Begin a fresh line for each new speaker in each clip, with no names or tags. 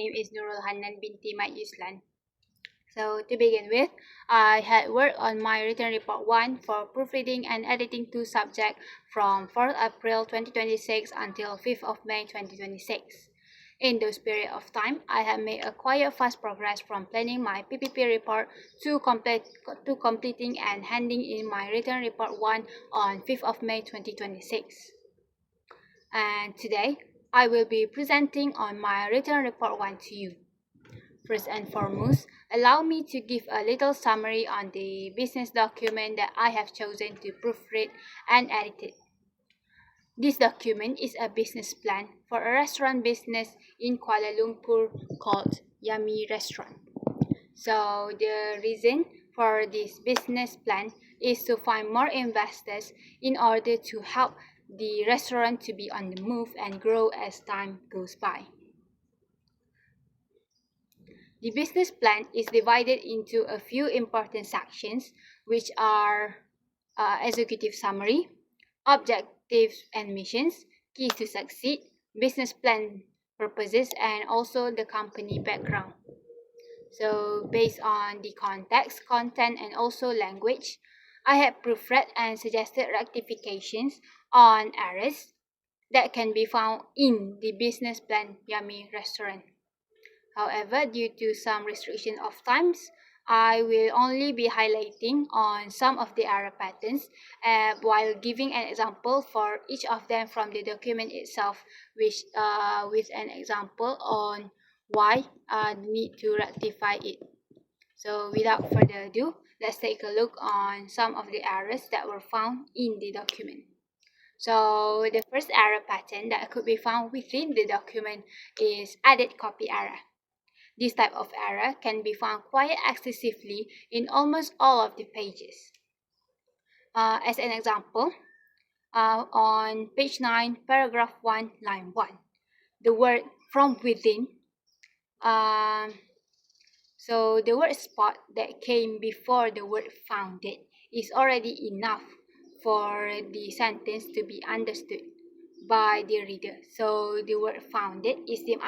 name is Nurul Hannan binti Mat Yuslan. So to begin with, I had worked on my written report 1 for proofreading and editing 2 subjects from 4th April 2026 until 5th of May 2026. In those period of time, I have made a quite fast progress from planning my PPP report to completing and handing in my written report 1 on 5th of May 2026. And today, I will be presenting on my written report 1 to you. First and foremost, allow me to give a little summary on the business document that I have chosen to proofread and edit it. This document is a business plan for a restaurant business in Kuala Lumpur called Yummy Restaurant. So the reason for this business plan is to find more investors in order to help the restaurant to be on the move and grow as time goes by. The business plan is divided into a few important sections, which are executive summary, objectives and missions, keys to succeed, business plan purposes, and also the company background. So based on the context, content, and also language, I have proofread and suggested rectifications on errors that can be found in the business plan Yummy Restaurant. However, due to some restriction of times, I will only be highlighting on some of the error patterns while giving an example for each of them from the document itself, which with an example on why need to rectify it. So without further ado, let's take a look on some of the errors that were found in the document. So the first error pattern that could be found within the document is added copy error. This type of error can be found quite excessively in almost all of the pages. As an example, on page 9, paragraph 1, line 1, the word from within, so the word spot that came before the word founded is already enough for the sentence to be understood by the reader. So the word founded is deemed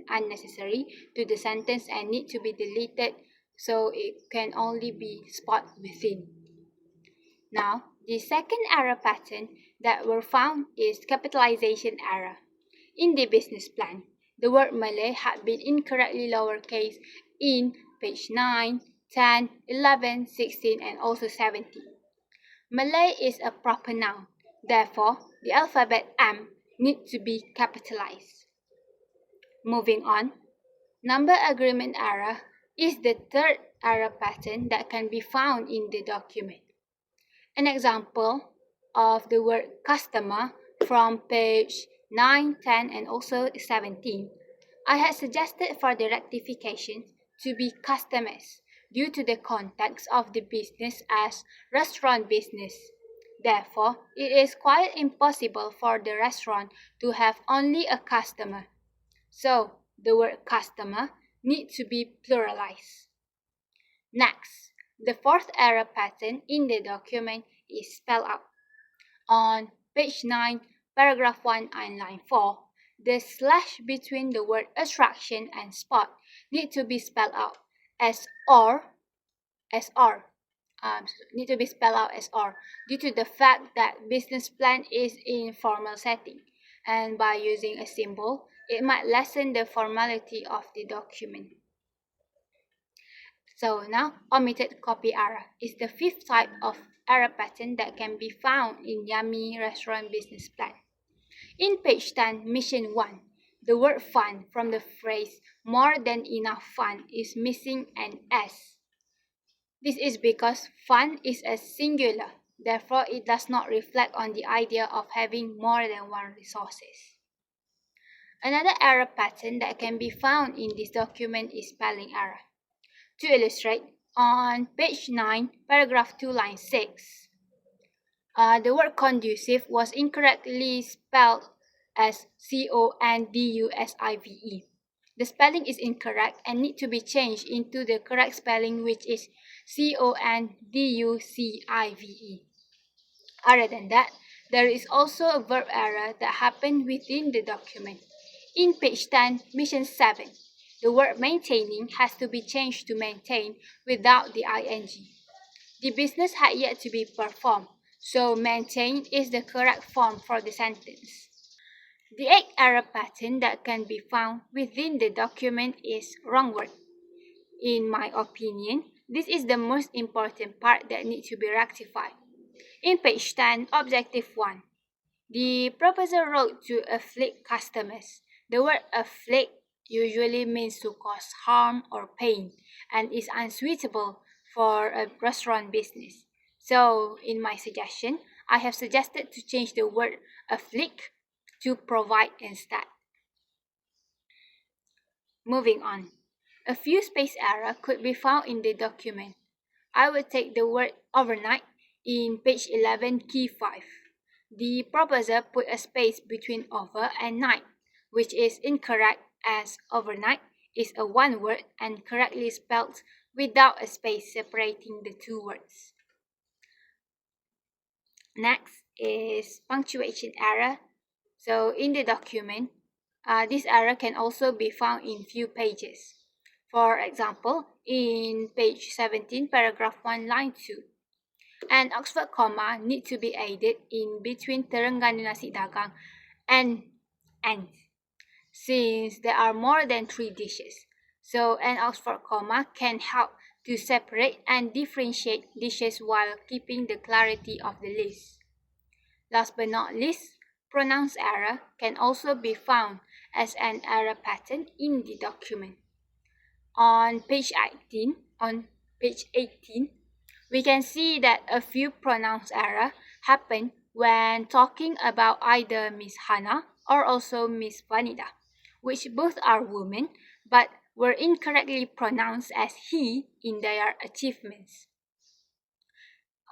unnecessary to the sentence and need to be deleted, so it can only be spot within. Now, the second error pattern that were found is capitalization error. In the business plan, the word Malay had been incorrectly lowercase in page 9, 10, 11, 16, and also 17. Malay is a proper noun. Therefore, the alphabet M needs to be capitalized. Moving on, number agreement error is the third error pattern that can be found in the document. An example of the word customer from page 9, 10, and also 17, I had suggested for the rectification to be customers due to the context of the business as restaurant business. Therefore, it is quite impossible for the restaurant to have only a customer. So, the word customer needs to be pluralized. Next, the fourth error pattern in the document is spell out. On page 9, paragraph 1 and line 4, the slash between the word attraction and spot need to be spelled out as or, need to be spelled out as or due to the fact that business plan is in formal setting, and by using a symbol, it might lessen the formality of the document. So now, omitted copy error is the fifth type of error pattern that can be found in Yummy Restaurant Business Plan. In page 10, mission 1, the word fund from the phrase more than enough fund is missing an S. This is because fund is a singular, therefore it does not reflect on the idea of having more than one resources. Another error pattern that can be found in this document is spelling error. To illustrate, on page 9, paragraph 2, line 6, the word conducive was incorrectly spelled as CONDUSIVE. The spelling is incorrect and need to be changed into the correct spelling, which is CONDUCIVE. Other than that, there is also a verb error that happened within the document. In page 10, mission 7, the word maintaining has to be changed to maintain without the ing. The business had yet to be performed, so maintain is the correct form for the sentence. The eighth error pattern that can be found within the document is wrong word. In my opinion, this is the most important part that needs to be rectified. In page 10, objective 1, the proposer wrote to afflict customers. The word afflict usually means to cause harm or pain and is unsuitable for a restaurant business. So, in my suggestion, I have suggested to change the word afflict to provide instead. Moving on. A few space errors could be found in the document. I will take the word overnight in page 11, key 5. The proposer put a space between over and night, which is incorrect as overnight is a one word and correctly spelled without a space separating the two words. Next is punctuation error. So in the document, this error can also be found in few pages. For example, in page 17, paragraph 1, line 2. An Oxford comma need to be added in between Terengganu nasi dagang and since there are more than 3 dishes. So an Oxford comma can help to separate and differentiate dishes while keeping the clarity of the list. Last but not least, pronounce error can also be found as an error pattern in the document. On page 18, we can see that a few pronounce error happen when talking about either Miss Hannah or also Miss Vanida, which both are women but were incorrectly pronounced as he in their achievements.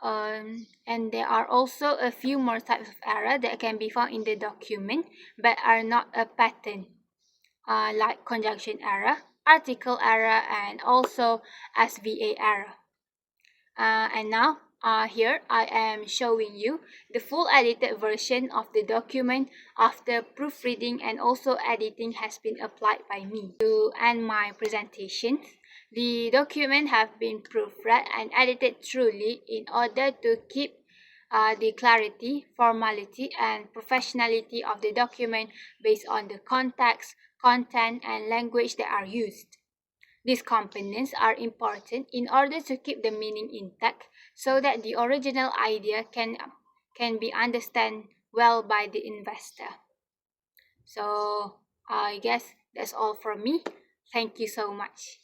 And there are also a few more types of error that can be found in the document but are not a pattern, like conjunction error, article error, and also SVA error. And now, here I am showing you the full edited version of the document after proofreading and also editing has been applied by me. To end my presentation, the document have been proofread and edited thoroughly in order to keep the clarity, formality, and professionality of the document based on the context, content, and language that are used. These components are important in order to keep the meaning intact so that the original idea can be understood well by the investor. So I guess that's all from me. Thank you so much.